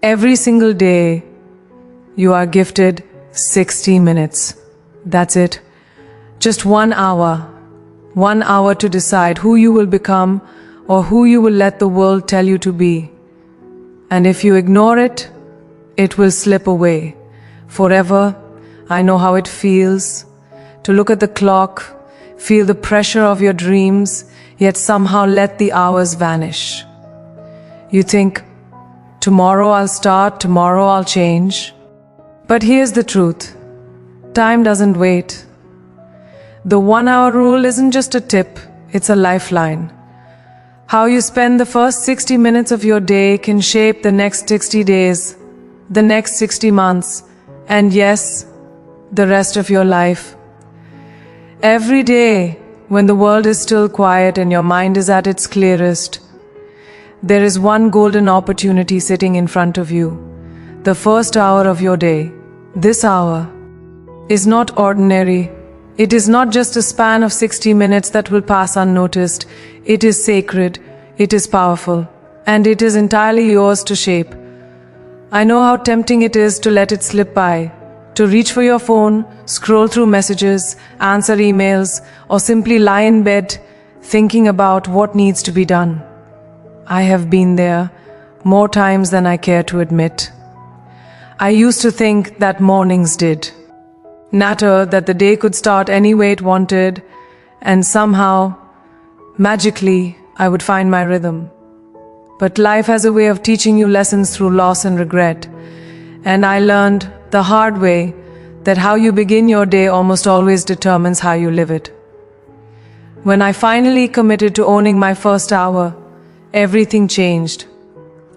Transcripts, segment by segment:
Every single day, you are gifted 60 minutes. That's it. Just 1 hour. 1 hour to decide who you will become or who you will let the world tell you to be. And if you ignore it, it will slip away. Forever. I know how it feels to look at the clock, feel the pressure of your dreams, yet somehow let the hours vanish. You think, tomorrow I'll start, tomorrow I'll change. But here's the truth. Time doesn't wait. The 1 hour rule isn't just a tip, it's a lifeline. How you spend the first 60 minutes of your day can shape the next 60 days, the next 60 months, and yes, the rest of your life. Every day, when the world is still quiet and your mind is at its clearest, there is one golden opportunity sitting in front of you. The first hour of your day. This hour is not ordinary. It is not just a span of 60 minutes that will pass unnoticed. It is sacred, it is powerful, and it is entirely yours to shape. I know how tempting it is to let it slip by, to reach for your phone, scroll through messages, answer emails, or simply lie in bed thinking about what needs to be done. I have been there more times than I care to admit. I used to think that mornings did matter, that the day could start any way it wanted, and somehow, magically, I would find my rhythm. But life has a way of teaching you lessons through loss and regret, and I learned the hard way that how you begin your day almost always determines how you live it. When I finally committed to owning my first hour, everything changed.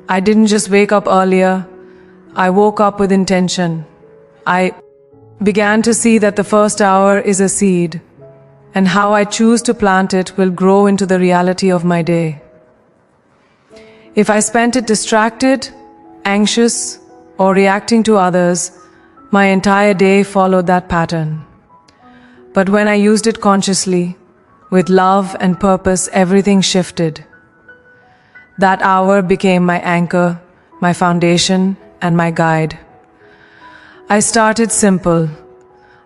I didn't just wake up earlier, I woke up with intention. I began to see that the first hour is a seed, and how I choose to plant it will grow into the reality of my day. If I spent it distracted, anxious, or reacting to others, my entire day followed that pattern. But when I used it consciously, with love and purpose, everything shifted. That hour became my anchor, my foundation, and my guide. I started simple.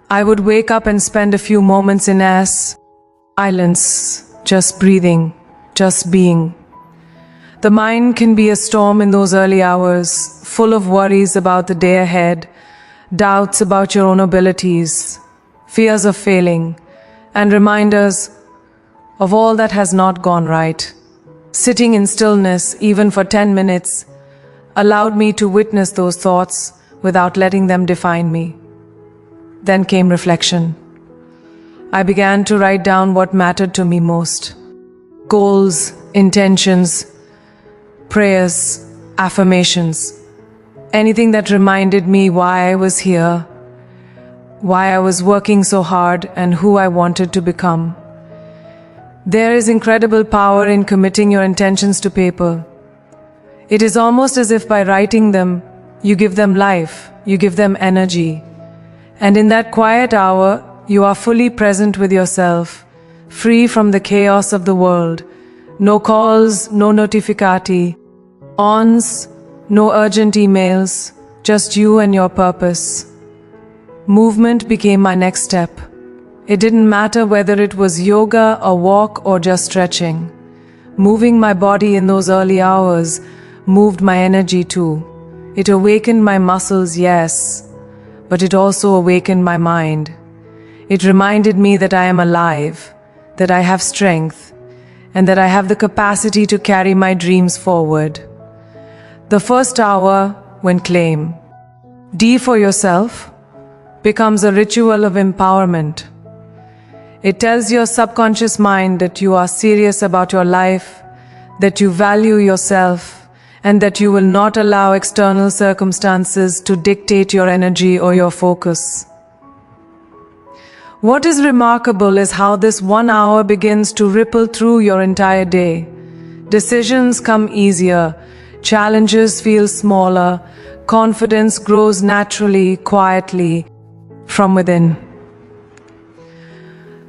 I would wake up and spend a few moments in silence, just breathing, just being. The mind can be a storm in those early hours, full of worries about the day ahead, doubts about your own abilities, fears of failing, and reminders of all that has not gone right. Sitting in stillness, even for 10 minutes, allowed me to witness those thoughts without letting them define me. Then came reflection. I began to write down what mattered to me most. Goals, intentions, prayers, affirmations. Anything that reminded me why I was here, why I was working so hard, and who I wanted to become. There is incredible power in committing your intentions to paper. It is almost as if by writing them, you give them life, you give them energy. And in that quiet hour, you are fully present with yourself, free from the chaos of the world. No calls, no notificati, ons, no urgent emails, just you and your purpose. Movement became my next step. It didn't matter whether it was yoga, a walk, or just stretching. Moving my body in those early hours moved my energy too. It awakened my muscles, yes, but it also awakened my mind. It reminded me that I am alive, that I have strength, and that I have the capacity to carry my dreams forward. The first hour, when claimed D for yourself, becomes a ritual of empowerment. It tells your subconscious mind that you are serious about your life, that you value yourself, and that you will not allow external circumstances to dictate your energy or your focus. What is remarkable is how this 1 hour begins to ripple through your entire day. Decisions come easier, challenges feel smaller, confidence grows naturally, quietly, from within.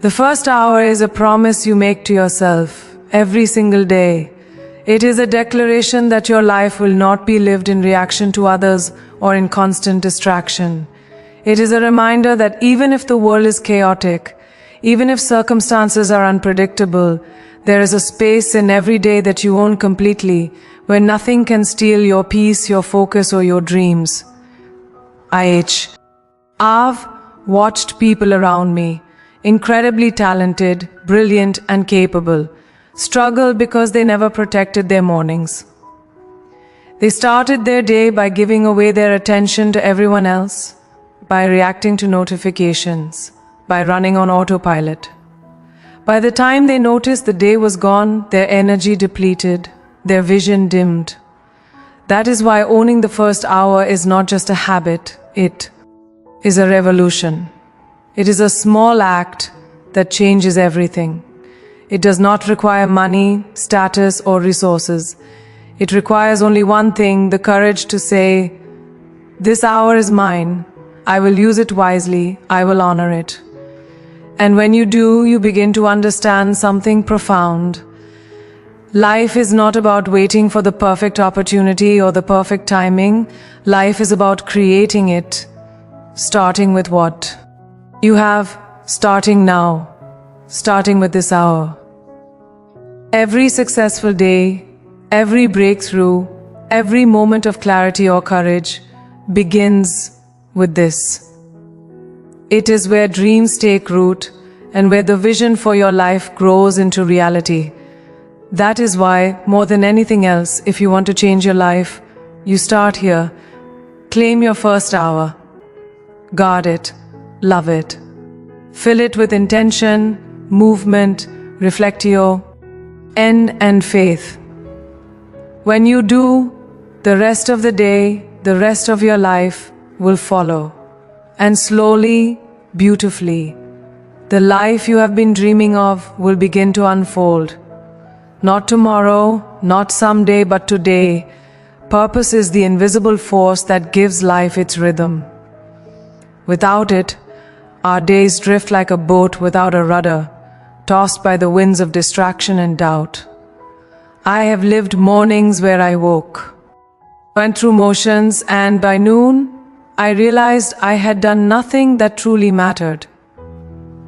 The first hour is a promise you make to yourself every single day. It is a declaration that your life will not be lived in reaction to others or in constant distraction. It is a reminder that even if the world is chaotic, even if circumstances are unpredictable, there is a space in every day that you own completely, where nothing can steal your peace, your focus, or your dreams. I've watched people around me, incredibly talented, brilliant, and capable, struggle because they never protected their mornings. They started their day by giving away their attention to everyone else, by reacting to notifications, by running on autopilot. By the time they noticed the day was gone, their energy depleted, their vision dimmed. That is why owning the first hour is not just a habit, it is a revolution. It is a small act that changes everything. It does not require money, status, or resources. It requires only one thing, the courage to say, "This hour is mine. I will use it wisely. I will honor it." And when you do, you begin to understand something profound. Life is not about waiting for the perfect opportunity or the perfect timing. Life is about creating it, starting with what you have, starting now, starting with this hour. Every successful day, every breakthrough, every moment of clarity or courage begins with this. It is where dreams take root and where the vision for your life grows into reality. That is why, more than anything else, if you want to change your life, you start here. Claim your first hour. Guard it. Love it. Fill it with intention, movement, reflectio, and faith. When you do, the rest of the day, the rest of your life will follow. And slowly, beautifully, the life you have been dreaming of will begin to unfold. Not tomorrow, not someday, but today. Purpose is the invisible force that gives life its rhythm. Without it, our days drift like a boat without a rudder, tossed by the winds of distraction and doubt. I have lived mornings where I woke, went through motions, and by noon, I realized I had done nothing that truly mattered.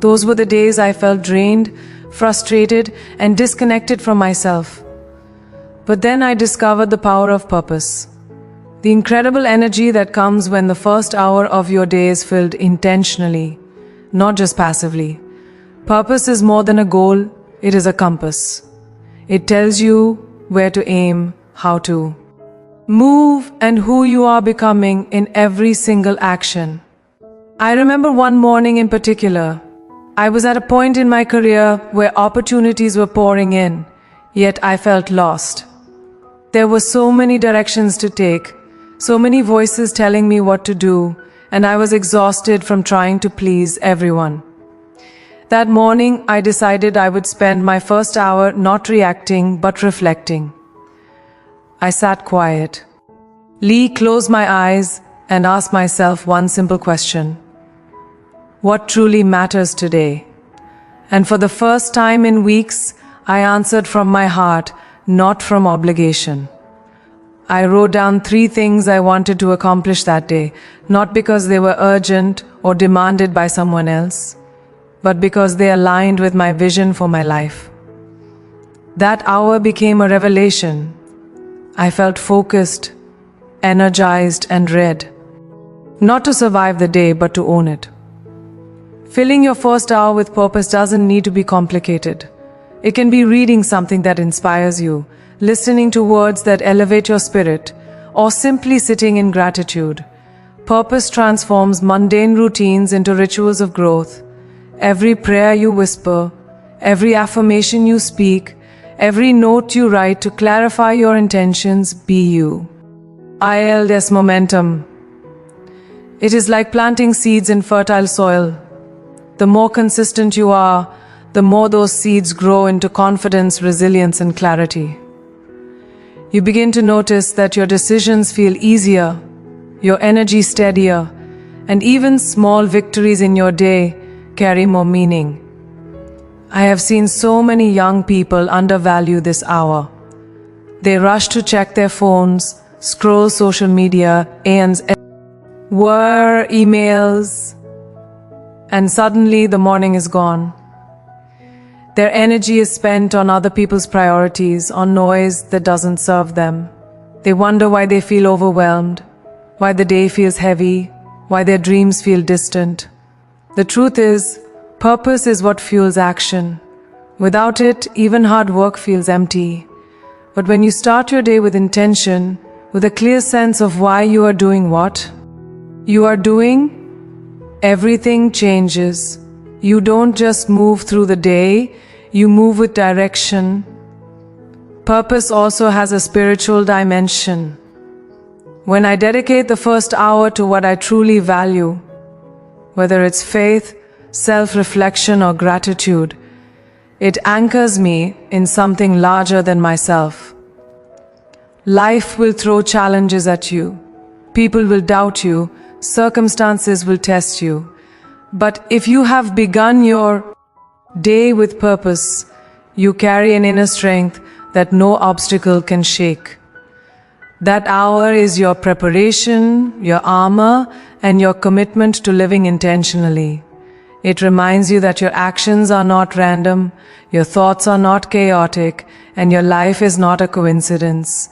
Those were the days I felt drained, frustrated, and disconnected from myself. But then I discovered the power of purpose. The incredible energy that comes when the first hour of your day is filled intentionally, not just passively. Purpose is more than a goal, it is a compass. It tells you where to aim, how to move, and who you are becoming in every single action. I remember one morning in particular. I was at a point in my career where opportunities were pouring in, yet I felt lost. There were so many directions to take, so many voices telling me what to do, and I was exhausted from trying to please everyone. That morning, I decided I would spend my first hour not reacting but reflecting. I sat quiet, closed my eyes, and asked myself one simple question. What truly matters today? And for the first time in weeks, I answered from my heart, not from obligation. I wrote down 3 things I wanted to accomplish that day, not because they were urgent or demanded by someone else, but because they aligned with my vision for my life. That hour became a revelation. I felt focused, energized, and read. Not to survive the day, but to own it. Filling your first hour with purpose doesn't need to be complicated. It can be reading something that inspires you, listening to words that elevate your spirit, or simply sitting in gratitude. Purpose transforms mundane routines into rituals of growth. Every prayer you whisper, every affirmation you speak, every note you write to clarify your intentions, be you. ILDS momentum. It is like planting seeds in fertile soil. The more consistent you are, the more those seeds grow into confidence, resilience, and clarity. You begin to notice that your decisions feel easier, your energy steadier, and even small victories in your day carry more meaning. I have seen so many young people undervalue this hour. They rush to check their phones, scroll social media, and were emails, and suddenly the morning is gone. Their energy is spent on other people's priorities, on noise that doesn't serve them. They wonder why they feel overwhelmed, why the day feels heavy, why their dreams feel distant. The truth is, purpose is what fuels action. Without it, even hard work feels empty. But when you start your day with intention, with a clear sense of why you are doing what you are doing, everything changes. You don't just move through the day, you move with direction. Purpose also has a spiritual dimension. When I dedicate the first hour to what I truly value, whether it's faith, self-reflection, or gratitude, it anchors me in something larger than myself. Life will throw challenges at you. People will doubt you. Circumstances will test you. But if you have begun your day with purpose, you carry an inner strength that no obstacle can shake. That hour is your preparation, your armor, and your commitment to living intentionally. It reminds you that your actions are not random, your thoughts are not chaotic, and your life is not a coincidence.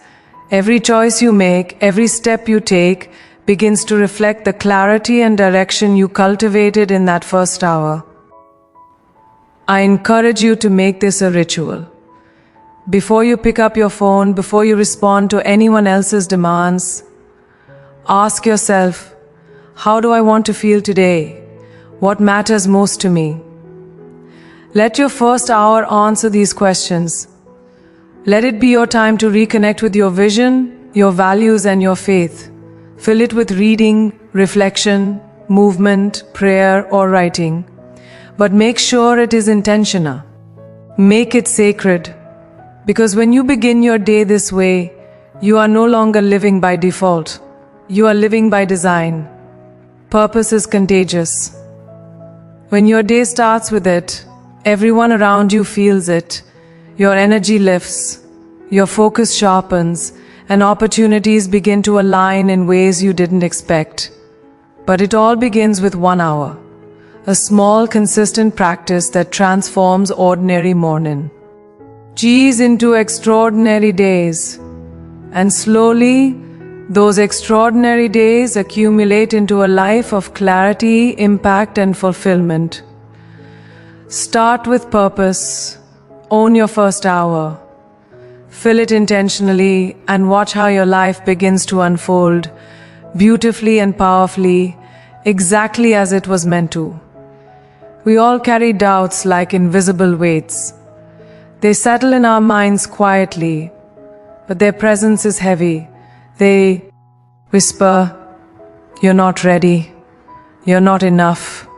Every choice you make, every step you take, begins to reflect the clarity and direction you cultivated in that first hour. I encourage you to make this a ritual. Before you pick up your phone, before you respond to anyone else's demands, ask yourself, how do I want to feel today? What matters most to me? Let your first hour answer these questions. Let it be your time to reconnect with your vision, your values, and your faith. Fill it with reading, reflection, movement, prayer, or writing. But make sure it is intentional. Make it sacred. Because when you begin your day this way, you are no longer living by default. You are living by design. Purpose is contagious. When your day starts with it, everyone around you feels it. Your energy lifts, your focus sharpens, and opportunities begin to align in ways you didn't expect. But it all begins with 1 hour. A small, consistent practice that transforms ordinary morning G's into extraordinary days. And slowly, those extraordinary days accumulate into a life of clarity, impact, and fulfillment. Start with purpose. Own your first hour. Fill it intentionally and watch how your life begins to unfold beautifully and powerfully, exactly as it was meant to. We all carry doubts like invisible weights. They settle in our minds quietly, but their presence is heavy. They whisper, "You're not ready. You're not enough.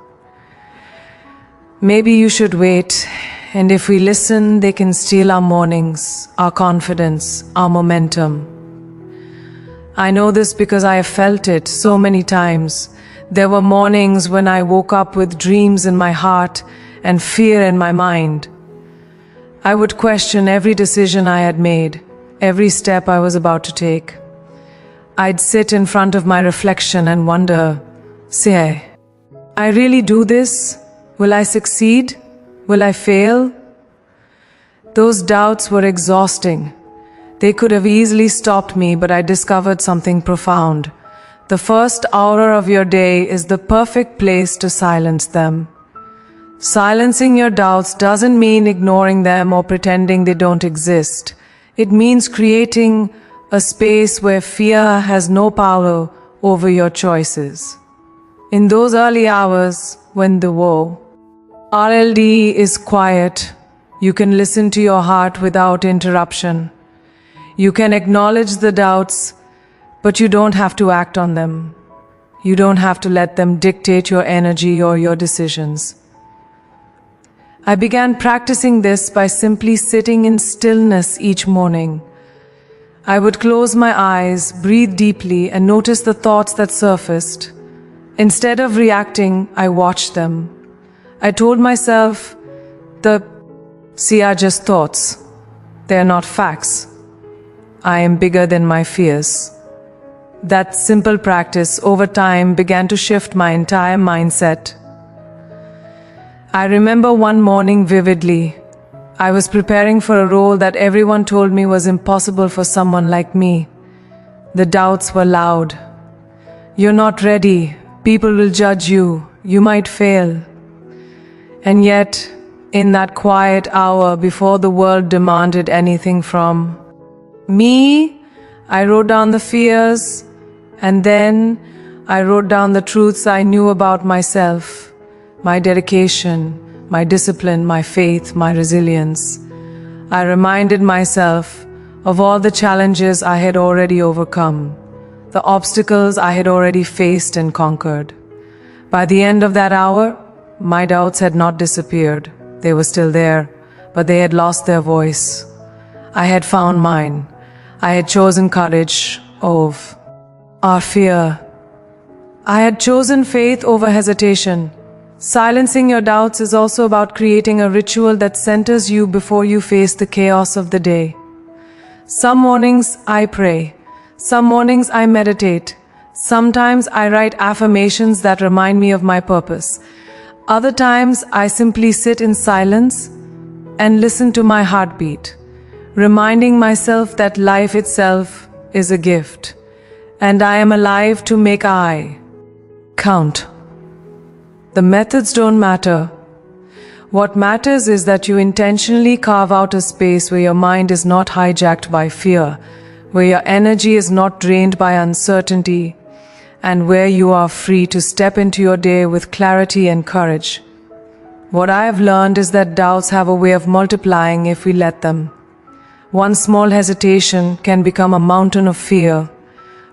Maybe you should wait." And if we listen, they can steal our mornings, our confidence, our momentum. I know this because I have felt it so many times. There were mornings when I woke up with dreams in my heart and fear in my mind. I would question every decision I had made, every step I was about to take. I'd sit in front of my reflection and wonder, say, I really do this? Will I succeed? Will I fail? Those doubts were exhausting. They could have easily stopped me, but I discovered something profound. The first hour of your day is the perfect place to silence them. Silencing your doubts doesn't mean ignoring them or pretending they don't exist. It means creating a space where fear has no power over your choices. In those early hours, when the RLD is quiet, you can listen to your heart without interruption. You can acknowledge the doubts, but you don't have to act on them. You don't have to let them dictate your energy or your decisions. I began practicing this by simply sitting in stillness each morning. I would close my eyes, breathe deeply, and notice the thoughts that surfaced. Instead of reacting, I watched them. I told myself, are just thoughts. They're not facts. I am bigger than my fears. That simple practice over time began to shift my entire mindset. I remember one morning vividly. I was preparing for a role that everyone told me was impossible for someone like me. The doubts were loud. You're not ready. People will judge you. You might fail. And yet, in that quiet hour before the world demanded anything from me, I wrote down the fears, and then I wrote down the truths I knew about myself, my dedication, my discipline, my faith, my resilience. I reminded myself of all the challenges I had already overcome, the obstacles I had already faced and conquered. By the end of that hour, my doubts had not disappeared. They were still there, but they had lost their voice. I had found mine. I had chosen courage over our fear. I had chosen faith over hesitation. Silencing your doubts is also about creating a ritual that centers you before you face the chaos of the day. Some mornings I pray. Some mornings I meditate. Sometimes I write affirmations that remind me of my purpose. Other times I simply sit in silence and listen to my heartbeat, reminding myself that life itself is a gift, and I am alive to make I count. The methods don't matter. What matters is that you intentionally carve out a space where your mind is not hijacked by fear, where your energy is not drained by uncertainty, and where you are free to step into your day with clarity and courage. What I have learned is that doubts have a way of multiplying if we let them. One small hesitation can become a mountain of fear,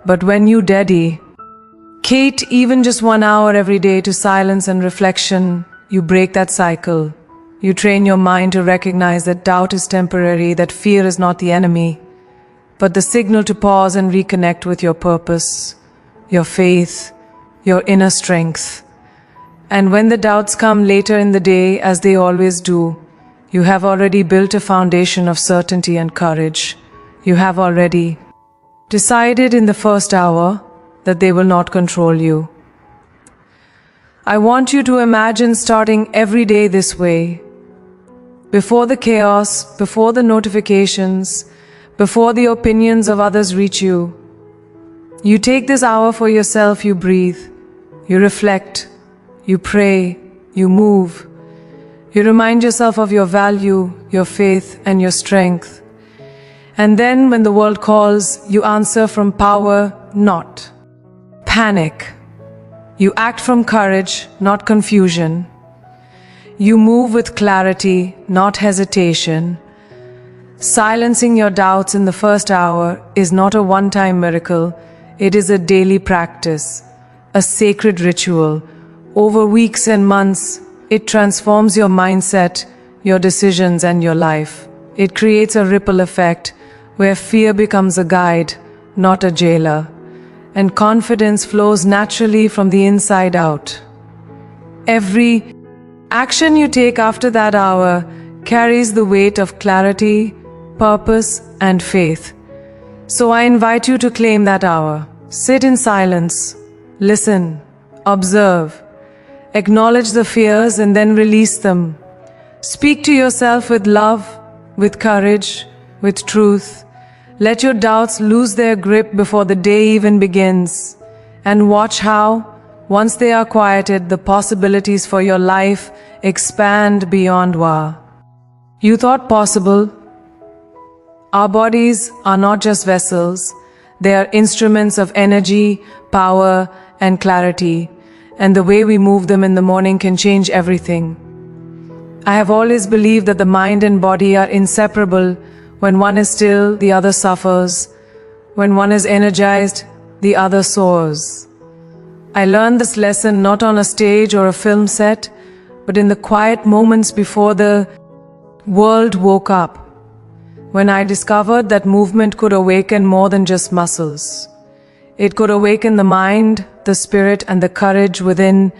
but when you dedicate even just 1 hour every day to silence and reflection, you break that cycle. You train your mind to recognize that doubt is temporary, that fear is not the enemy, but the signal to pause and reconnect with your purpose, your faith, your inner strength. And when the doubts come later in the day, as they always do, you have already built a foundation of certainty and courage. You have already decided in the first hour that they will not control you. I want you to imagine starting every day this way. Before the chaos, before the notifications, before the opinions of others reach you, you take this hour for yourself, you breathe, you reflect, you pray, you move. You remind yourself of your value, your faith, and your strength. And then when the world calls, you answer from power, not panic. You act from courage, not confusion. You move with clarity, not hesitation. Silencing your doubts in the first hour is not a one-time miracle. It is a daily practice, a sacred ritual. Over weeks and months, it transforms your mindset, your decisions, and your life. It creates a ripple effect where fear becomes a guide, not a jailer, and confidence flows naturally from the inside out. Every action you take after that hour carries the weight of clarity, purpose, and faith. So I invite you to claim that hour. Sit in silence, listen, observe, acknowledge the fears and then release them. Speak to yourself with love, with courage, with truth. Let your doubts lose their grip before the day even begins. And watch how, once they are quieted, the possibilities for your life expand beyond wow. You thought possible. Our bodies are not just vessels. They are instruments of energy, power, and clarity, and the way we move them in the morning can change everything. I have always believed that the mind and body are inseparable. When one is still, the other suffers. When one is energized, the other soars. I learned this lesson not on a stage or a film set, but in the quiet moments before the world woke up. When I discovered that movement could awaken more than just muscles. It could awaken the mind, the spirit, and the courage within.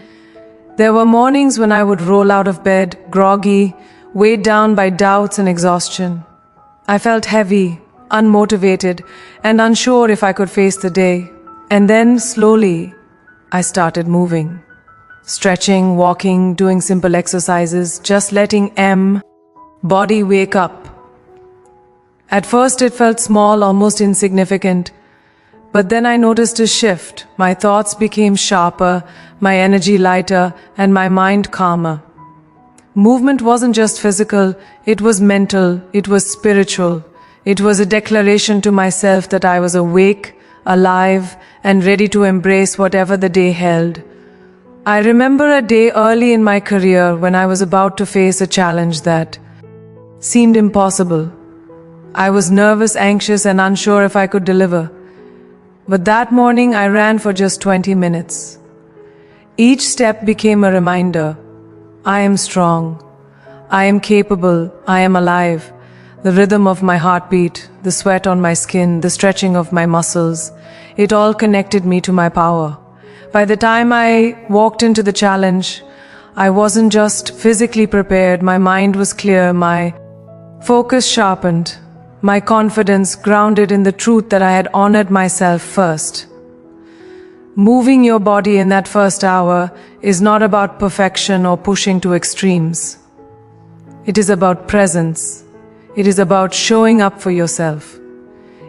There were mornings when I would roll out of bed, groggy, weighed down by doubts and exhaustion. I felt heavy, unmotivated, and unsure if I could face the day. And then, slowly, I started moving. Stretching, walking, doing simple exercises, just letting body wake up. At first it felt small, almost insignificant. But then I noticed a shift. My thoughts became sharper, my energy lighter, and my mind calmer. Movement wasn't just physical, it was mental, it was spiritual. It was a declaration to myself that I was awake, alive, and ready to embrace whatever the day held. I remember a day early in my career when I was about to face a challenge that seemed impossible. I was nervous, anxious, and unsure if I could deliver. But that morning I ran for just 20 minutes. Each step became a reminder. I am strong. I am capable. I am alive. The rhythm of my heartbeat, the sweat on my skin, the stretching of my muscles, it all connected me to my power. By the time I walked into the challenge, I wasn't just physically prepared, my mind was clear, my focus sharpened, my confidence grounded in the truth that I had honored myself first. Moving your body in that first hour is not about perfection or pushing to extremes. It is about presence. It is about showing up for yourself.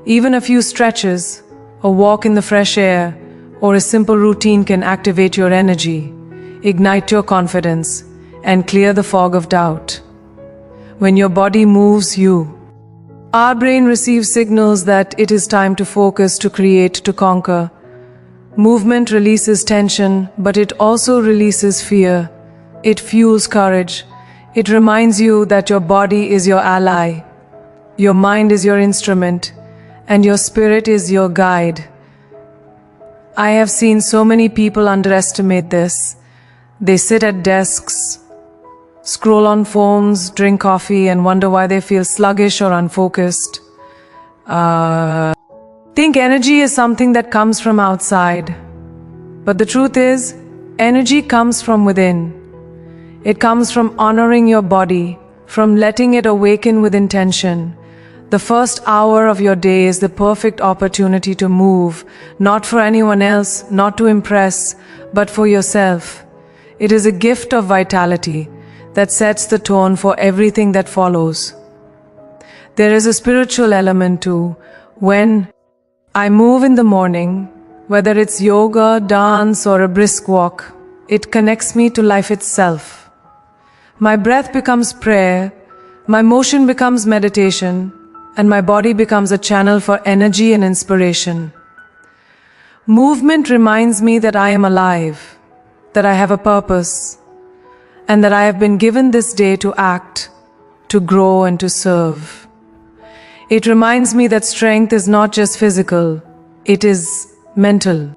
Even a few stretches, a walk in the fresh air, or a simple routine can activate your energy, ignite your confidence, and clear the fog of doubt. When your body moves, our brain receives signals that it is time to focus, to create, to conquer. Movement releases tension, but it also releases fear. It fuels courage. It reminds you that your body is your ally, your mind is your instrument, and your spirit is your guide. I have seen so many people underestimate this. They sit at desks, scroll on phones, drink coffee, and wonder why they feel sluggish or unfocused. Think energy is something that comes from outside. But the truth is, energy comes from within. It comes from honoring your body, from letting it awaken with intention. The first hour of your day is the perfect opportunity to move, not for anyone else, not to impress, but for yourself. It is a gift of vitality that sets the tone for everything that follows. There is a spiritual element too. When I move in the morning, whether it's yoga, dance, or a brisk walk, it connects me to life itself. My breath becomes prayer, my motion becomes meditation, and my body becomes a channel for energy and inspiration. Movement reminds me that I am alive, that I have a purpose, and that I have been given this day to act, to grow, and to serve. It reminds me that strength is not just physical, it is mental,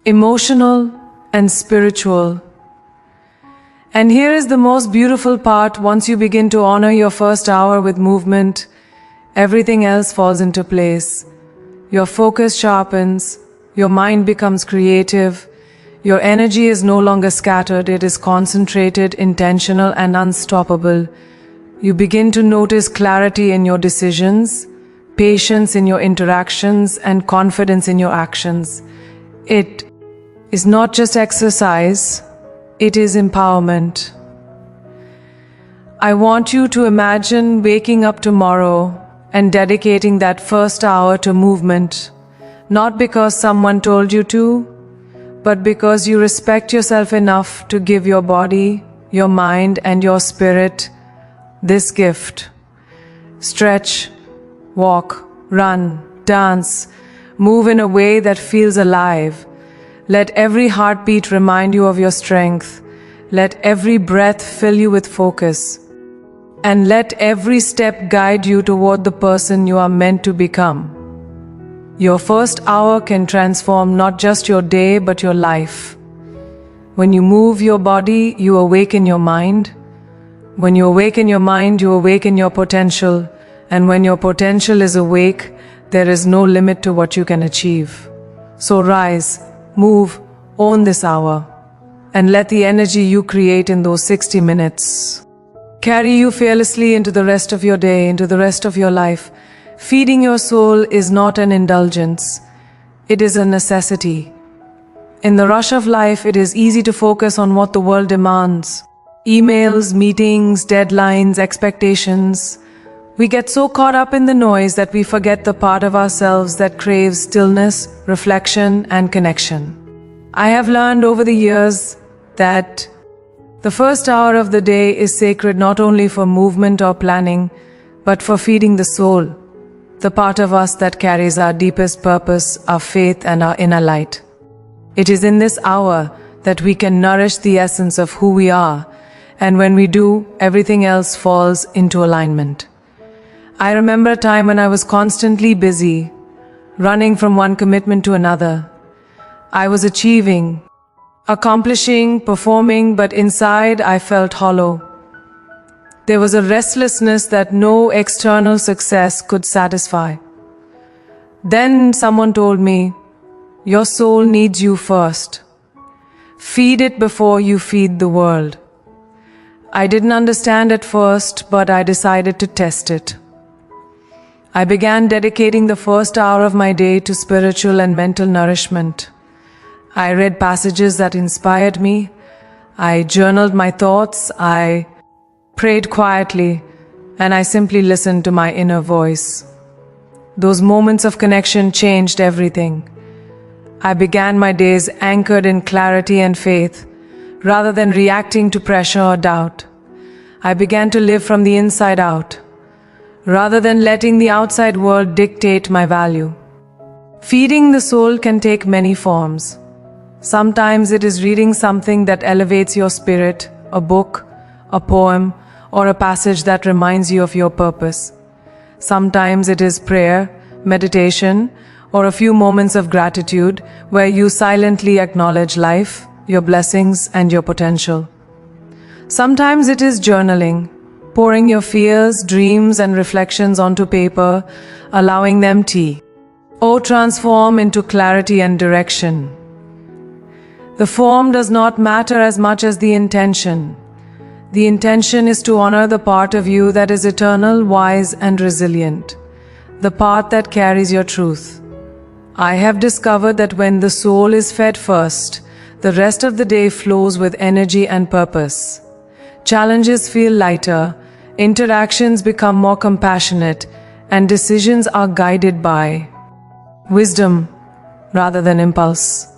emotional, and spiritual. And here is the most beautiful part. Once you begin to honor your first hour with movement, everything else falls into place. Your focus sharpens, your mind becomes creative, your energy is no longer scattered, it is concentrated, intentional, and unstoppable. You begin to notice clarity in your decisions, patience in your interactions, and confidence in your actions. It is not just exercise, it is empowerment. I want you to imagine waking up tomorrow and dedicating that first hour to movement, not because someone told you to, but because you respect yourself enough to give your body, your mind, and your spirit this gift. Stretch, walk, run, dance, move in a way that feels alive. Let every heartbeat remind you of your strength. Let every breath fill you with focus. And let every step guide you toward the person you are meant to become. Your first hour can transform not just your day, but your life. When you move your body, you awaken your mind. When you awaken your mind, you awaken your potential. And when your potential is awake, there is no limit to what you can achieve. So rise, move, own this hour, and let the energy you create in those 60 minutes carry you fearlessly into the rest of your day, into the rest of your life. Feeding your soul is not an indulgence, it is a necessity. In the rush of life, it is easy to focus on what the world demands. Emails, meetings, deadlines, expectations. We get so caught up in the noise that we forget the part of ourselves that craves stillness, reflection, and connection. I have learned over the years that the first hour of the day is sacred not only for movement or planning, but for feeding the soul, the part of us that carries our deepest purpose, our faith, and our inner light. It is in this hour that we can nourish the essence of who we are, and when we do, everything else falls into alignment. I remember a time when I was constantly busy, running from one commitment to another. I was achieving, accomplishing, performing, but inside I felt hollow. There was a restlessness that no external success could satisfy. Then someone told me, "Your soul needs you first. Feed it before you feed the world." I didn't understand at first, but I decided to test it. I began dedicating the first hour of my day to spiritual and mental nourishment. I read passages that inspired me. I journaled my thoughts. I prayed quietly, and I simply listened to my inner voice. Those moments of connection changed everything. I began my days anchored in clarity and faith, rather than reacting to pressure or doubt. I began to live from the inside out, rather than letting the outside world dictate my value. Feeding the soul can take many forms. Sometimes it is reading something that elevates your spirit, a book, a poem, or a passage that reminds you of your purpose. Sometimes it is prayer, meditation, or a few moments of gratitude where you silently acknowledge life, your blessings, and your potential. Sometimes it is journaling, pouring your fears, dreams, and reflections onto paper, allowing them to transform into clarity and direction. The form does not matter as much as the intention. The intention is to honor the part of you that is eternal, wise, and resilient, the part that carries your truth. I have discovered that when the soul is fed first, the rest of the day flows with energy and purpose. Challenges feel lighter, interactions become more compassionate, and decisions are guided by wisdom rather than impulse.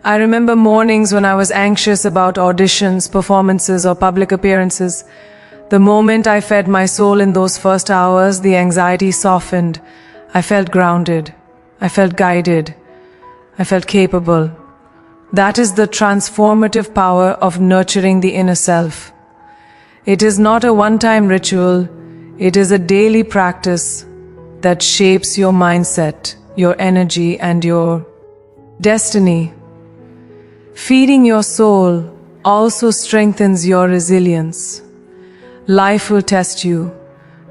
I remember mornings when I was anxious about auditions, performances, or public appearances. The moment I fed my soul in those first hours, the anxiety softened. I felt grounded. I felt guided. I felt capable. That is the transformative power of nurturing the inner self. It is not a one-time ritual. It is a daily practice that shapes your mindset, your energy, and your destiny. Feeding your soul also strengthens your resilience. Life will test you.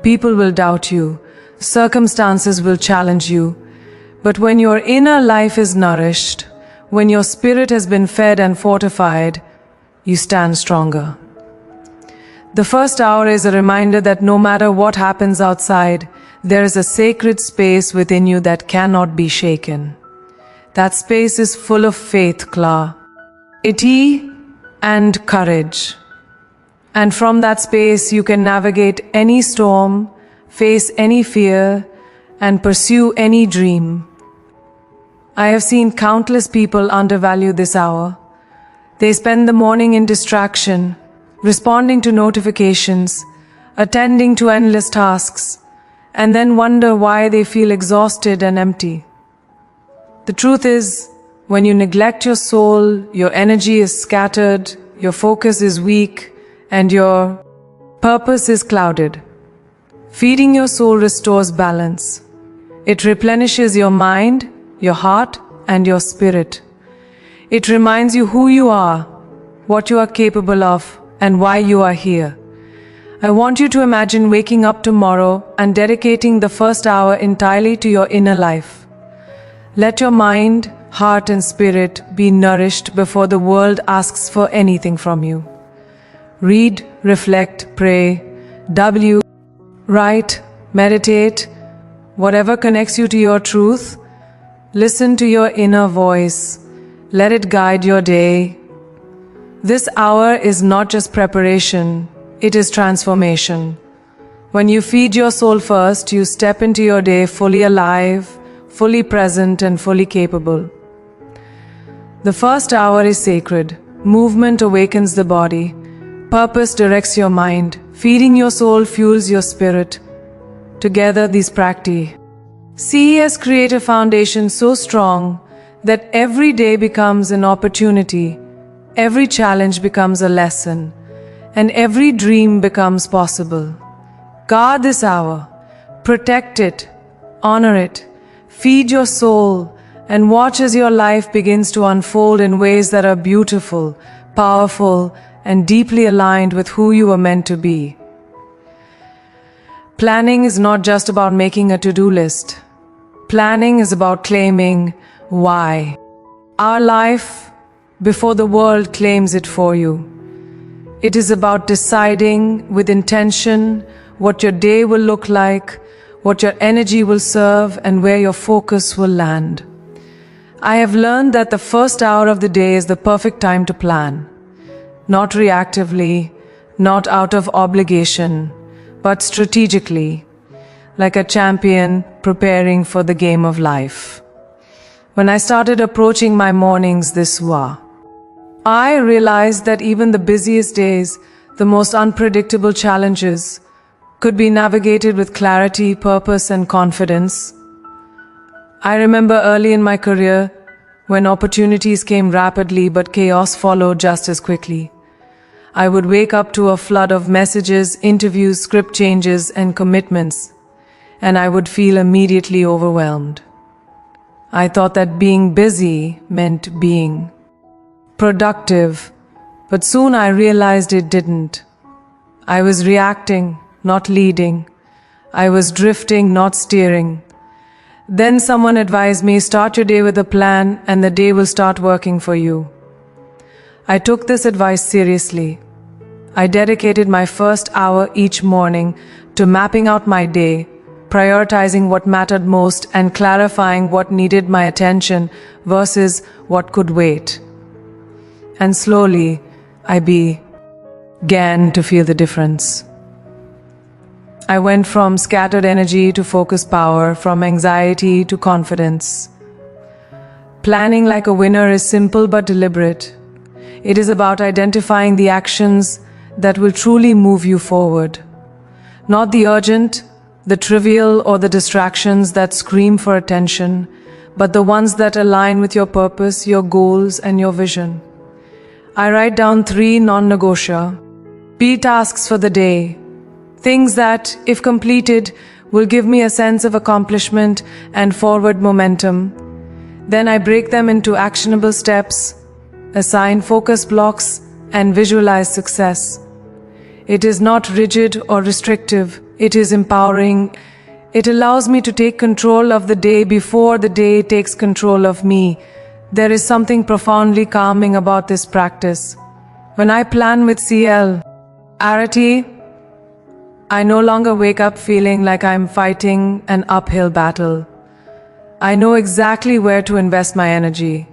People will doubt you. Circumstances will challenge you. But when your inner life is nourished, when your spirit has been fed and fortified, you stand stronger. The first hour is a reminder that no matter what happens outside, there is a sacred space within you that cannot be shaken. That space is full of faith, clarity, and courage. And from that space, you can navigate any storm, face any fear, and pursue any dream. I have seen countless people undervalue this hour. They spend the morning in distraction, responding to notifications, attending to endless tasks, and then wonder why they feel exhausted and empty. The truth is, when you neglect your soul, your energy is scattered, your focus is weak, and your purpose is clouded. Feeding your soul restores balance. It replenishes your mind, your heart, and your spirit. It reminds you who you are, what you are capable of, and why you are here. I want you to imagine waking up tomorrow and dedicating the first hour entirely to your inner life. Let your mind, heart, and spirit be nourished before the world asks for anything from you. Read, reflect, pray, write, meditate, Whatever connects you to your truth, listen to your inner voice. Let it guide your day. This hour is not just preparation, it is transformation. When you feed your soul first, you step into your day fully alive, fully present, and fully capable. The first hour is sacred. Movement awakens the body. Purpose directs your mind. Feeding your soul fuels your spirit. Together, these practices create a foundation so strong that every day becomes an opportunity, every challenge becomes a lesson, and every dream becomes possible. Guard this hour, protect it, honor it, feed your soul, and watch as your life begins to unfold in ways that are beautiful, powerful, and deeply aligned with who you were meant to be. Planning is not just about making a to-do list. Planning is about claiming why. Our life before the world claims it for you. It is about deciding with intention what your day will look like, what your energy will serve, and where your focus will land. I have learned that the first hour of the day is the perfect time to plan. Not reactively, not out of obligation, but strategically, like a champion preparing for the game of life. When I started approaching my mornings this way, I realized that even the busiest days, the most unpredictable challenges, could be navigated with clarity, purpose, and confidence. I remember early in my career when opportunities came rapidly but chaos followed just as quickly. I would wake up to a flood of messages, interviews, script changes, and commitments, and I would feel immediately overwhelmed. I thought that being busy meant being productive, but soon I realized it didn't. I was reacting, not leading. I was drifting, not steering. Then someone advised me, start your day with a plan and the day will start working for you. I took this advice seriously. I dedicated my first hour each morning to mapping out my day, prioritizing what mattered most and clarifying what needed my attention versus what could wait. And slowly, I began to feel the difference. I went from scattered energy to focused power, from anxiety to confidence. Planning like a winner is simple but deliberate. It is about identifying the actions that will truly move you forward. Not the urgent, the trivial, or the distractions that scream for attention, but the ones that align with your purpose, your goals, and your vision. I write down 3 non-negotiable tasks for the day. Things that, if completed, will give me a sense of accomplishment and forward momentum. Then I break them into actionable steps, assign focus blocks, and visualize success. It is not rigid or restrictive. It is empowering. It allows me to take control of the day before the day takes control of me. There is something profoundly calming about this practice. When I plan with clarity, I no longer wake up feeling like I'm fighting an uphill battle. I know exactly where to invest my energy,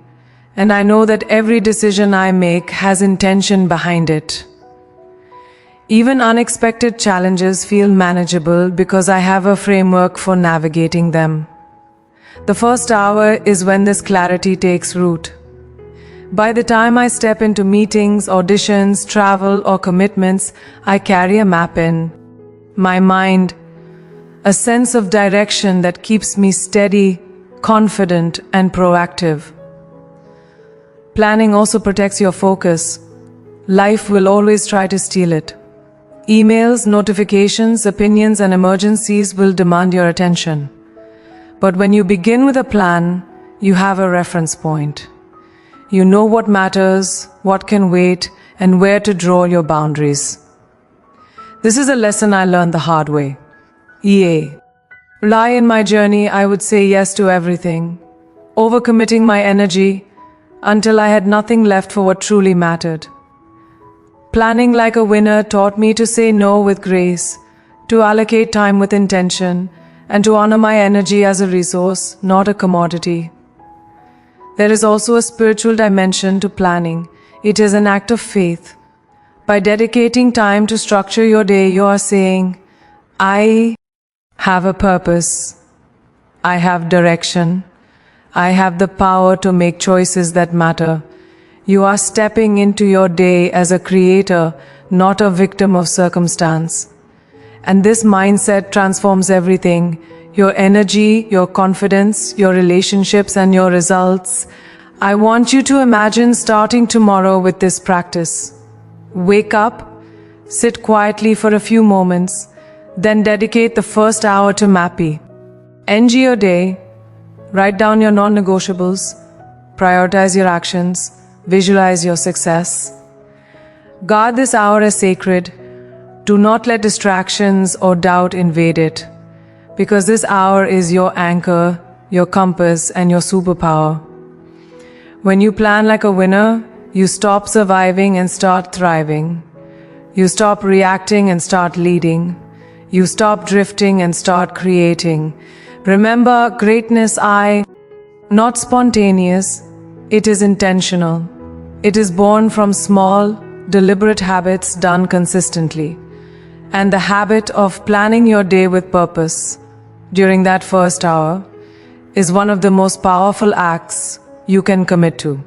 and I know that every decision I make has intention behind it. Even unexpected challenges feel manageable because I have a framework for navigating them. The first hour is when this clarity takes root. By the time I step into meetings, auditions, travel, or commitments, I carry a map in my mind, a sense of direction that keeps me steady, confident, and proactive. Planning also protects your focus. Life will always try to steal it. Emails, notifications, opinions, and emergencies will demand your attention. But when you begin with a plan, you have a reference point. You know what matters, what can wait, and where to draw your boundaries. This is a lesson I learned the hard way. Early in my journey, I would say yes to everything, overcommitting my energy until I had nothing left for what truly mattered. Planning like a winner taught me to say no with grace, to allocate time with intention, and to honor my energy as a resource, not a commodity. There is also a spiritual dimension to planning. It is an act of faith. By dedicating time to structure your day, you are saying, I have a purpose. I have direction. I have the power to make choices that matter. You are stepping into your day as a creator, not a victim of circumstance. And this mindset transforms everything: your energy, your confidence, your relationships, and your results. I want you to imagine starting tomorrow with this practice. Wake up, sit quietly for a few moments, then dedicate the first hour to mapping. End your day, write down your non-negotiables, prioritize your actions, visualize your success. Guard this hour as sacred. Do not let distractions or doubt invade it, because this hour is your anchor, your compass, and your superpower. When you plan like a winner, you stop surviving and start thriving. You stop reacting and start leading. You stop drifting and start creating. Remember, greatness not spontaneous, it is intentional. It is born from small, deliberate habits done consistently. And the habit of planning your day with purpose during that first hour is one of the most powerful acts you can commit to.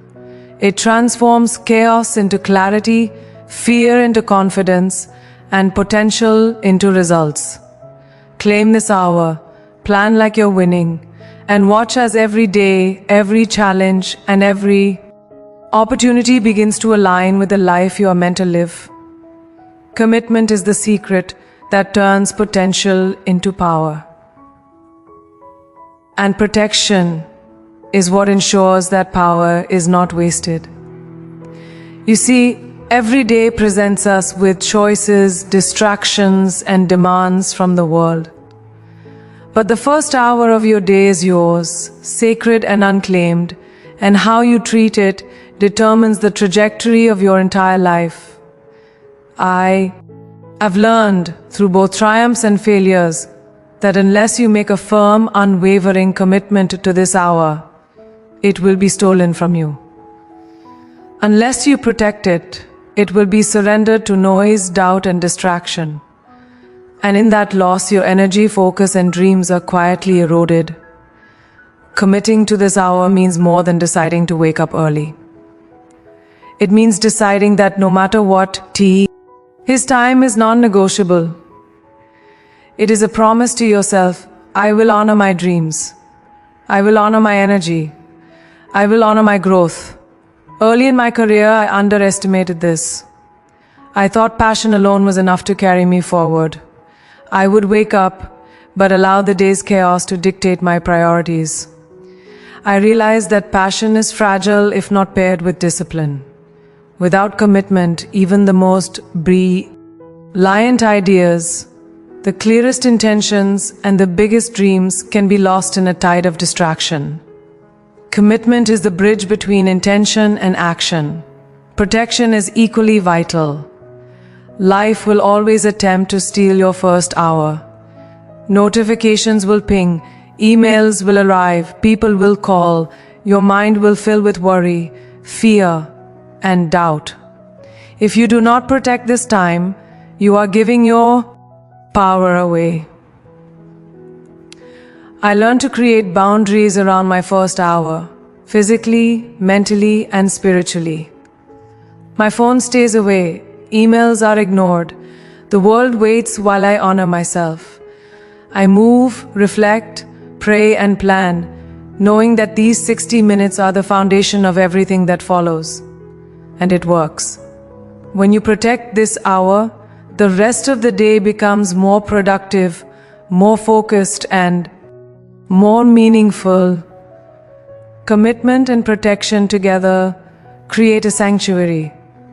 It transforms chaos into clarity, fear into confidence, and potential into results. Claim this hour, plan like you're winning, and watch as every day, every challenge, and every opportunity begins to align with the life you are meant to live. Commitment is the secret that turns potential into power. And protection is what ensures that power is not wasted. You see, every day presents us with choices, distractions, and demands from the world. But the first hour of your day is yours, sacred and unclaimed, and how you treat it determines the trajectory of your entire life. I have learned through both triumphs and failures that unless you make a firm, unwavering commitment to this hour, it will be stolen from you. Unless you protect it, it will be surrendered to noise, doubt, and distraction. And in that loss, your energy, focus, and dreams are quietly eroded. Committing to this hour means more than deciding to wake up early. It means deciding that no matter what, his time is non-negotiable. It is a promise to yourself: I will honor my dreams. I will honor my energy. I will honor my growth. Early in my career, I underestimated this. I thought passion alone was enough to carry me forward. I would wake up, but allow the day's chaos to dictate my priorities. I realized that passion is fragile if not paired with discipline. Without commitment, even the most brilliant ideas, the clearest intentions, and the biggest dreams can be lost in a tide of distraction. Commitment is the bridge between intention and action. Protection is equally vital. Life will always attempt to steal your first hour. Notifications will ping, emails will arrive, people will call, your mind will fill with worry, fear, and doubt. If you do not protect this time, you are giving your power away. I learned to create boundaries around my first hour, physically, mentally, and spiritually. My phone stays away, emails are ignored, the world waits while I honor myself. I move, reflect, pray, and plan, knowing that these 60 minutes are the foundation of everything that follows. And it works. When you protect this hour, the rest of the day becomes more productive, more focused, and more meaningful. Commitment and protection together create a sanctuary,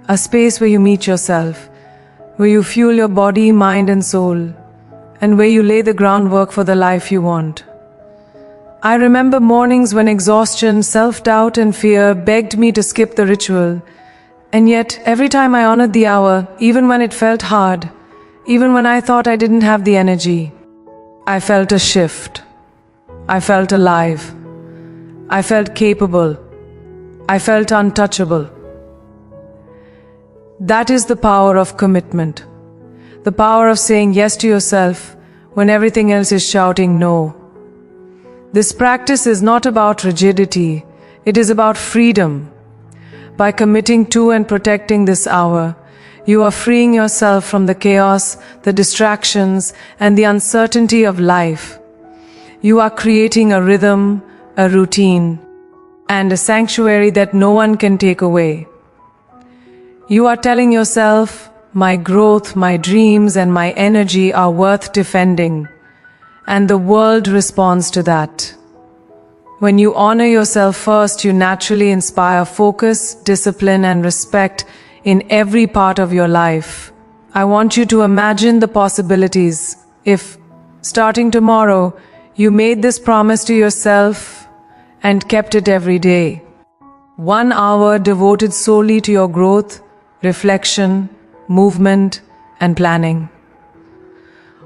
a space where you meet yourself, where you fuel your body, mind, and soul, and where you lay the groundwork for the life you want. I remember mornings when exhaustion, self-doubt, and fear begged me to skip the ritual. And yet, every time I honored the hour, even when it felt hard, even when I thought I didn't have the energy, I felt a shift. I felt alive. I felt capable. I felt untouchable. That is the power of commitment. The power of saying yes to yourself when everything else is shouting no. This practice is not about rigidity, it is about freedom. By committing to and protecting this hour, you are freeing yourself from the chaos, the distractions, and the uncertainty of life. You are creating a rhythm, a routine, and a sanctuary that no one can take away. You are telling yourself, my growth, my dreams, and my energy are worth defending, and the world responds to that. When you honor yourself first, you naturally inspire focus, discipline, and respect in every part of your life. I want you to imagine the possibilities. If, starting tomorrow, you made this promise to yourself and kept it every day. 1 hour devoted solely to your growth, reflection, movement, and planning.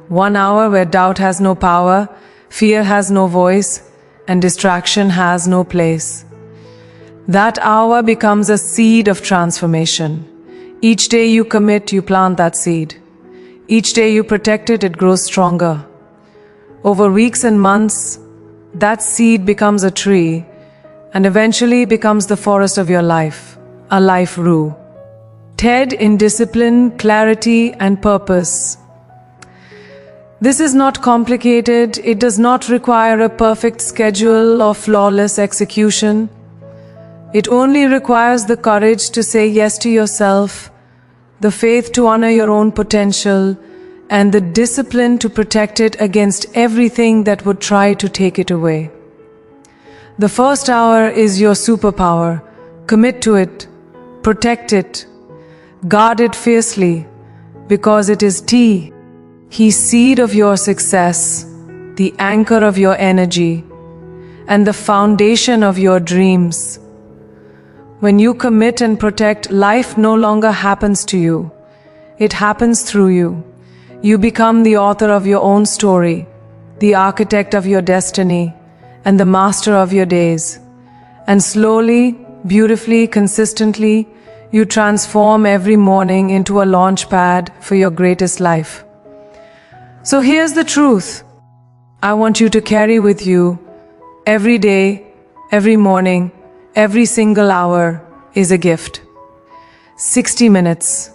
1 hour where doubt has no power, fear has no voice, and distraction has no place. That hour becomes a seed of transformation. Each day you commit, you plant that seed. Each day you protect it, it grows stronger. Over weeks and months, that seed becomes a tree and eventually becomes the forest of your life, a life rue. Ted in discipline, clarity, and purpose. This is not complicated. It does not require a perfect schedule or flawless execution. It only requires the courage to say yes to yourself, the faith to honor your own potential, and the discipline to protect it against everything that would try to take it away. The first hour is your superpower. Commit to it, protect it, guard it fiercely, because it is tea. He's seed of your success, the anchor of your energy, and the foundation of your dreams. When you commit and protect, life no longer happens to you. It happens through you. You become the author of your own story, the architect of your destiny, and the master of your days. And slowly, beautifully, consistently, you transform every morning into a launch pad for your greatest life. So here's the truth. I want you to carry with you every day, every morning, every single hour is a gift. 60 minutes.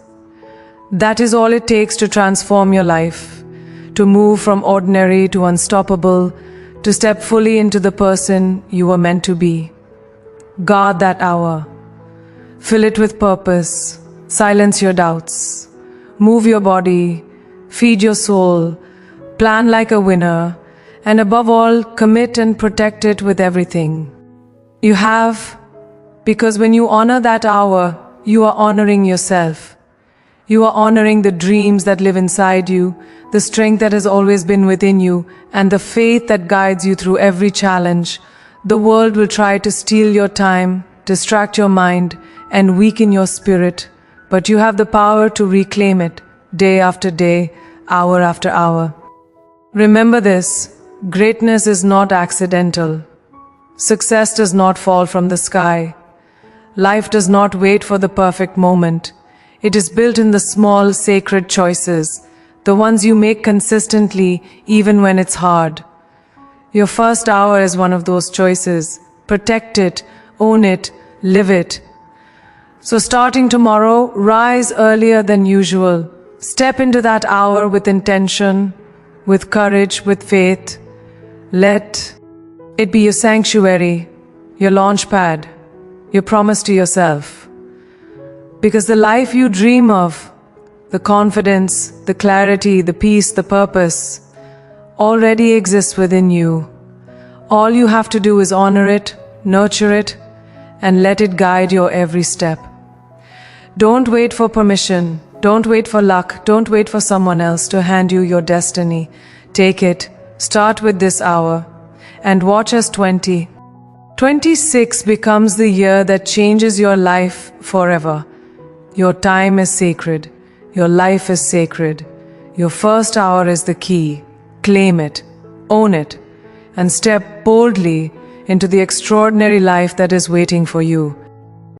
That is all it takes to transform your life, to move from ordinary to unstoppable, to step fully into the person you were meant to be. Guard that hour. Fill it with purpose. Silence your doubts. Move your body. Feed your soul. Plan like a winner. And above all, commit and protect it with everything you have. Because when you honor that hour, you are honoring yourself. You are honoring the dreams that live inside you, the strength that has always been within you, and the faith that guides you through every challenge. The world will try to steal your time, distract your mind, and weaken your spirit, but you have the power to reclaim it day after day, hour after hour. Remember this, greatness is not accidental. Success does not fall from the sky. Life does not wait for the perfect moment. It is built in the small, sacred choices, the ones you make consistently, even when it's hard. Your first hour is one of those choices. Protect it, own it, live it. So starting tomorrow, rise earlier than usual. Step into that hour with intention, with courage, with faith. Let it be your sanctuary, your launch pad, your promise to yourself. Because the life you dream of, the confidence, the clarity, the peace, the purpose, already exists within you. All you have to do is honor it, nurture it, and let it guide your every step. Don't wait for permission. Don't wait for luck. Don't wait for someone else to hand you your destiny. Take it. Start with this hour. And watch as 2026 becomes the year that changes your life forever. Your time is sacred. Your life is sacred. Your first hour is the key. Claim it. own it, and step boldly into the extraordinary life that is waiting for you.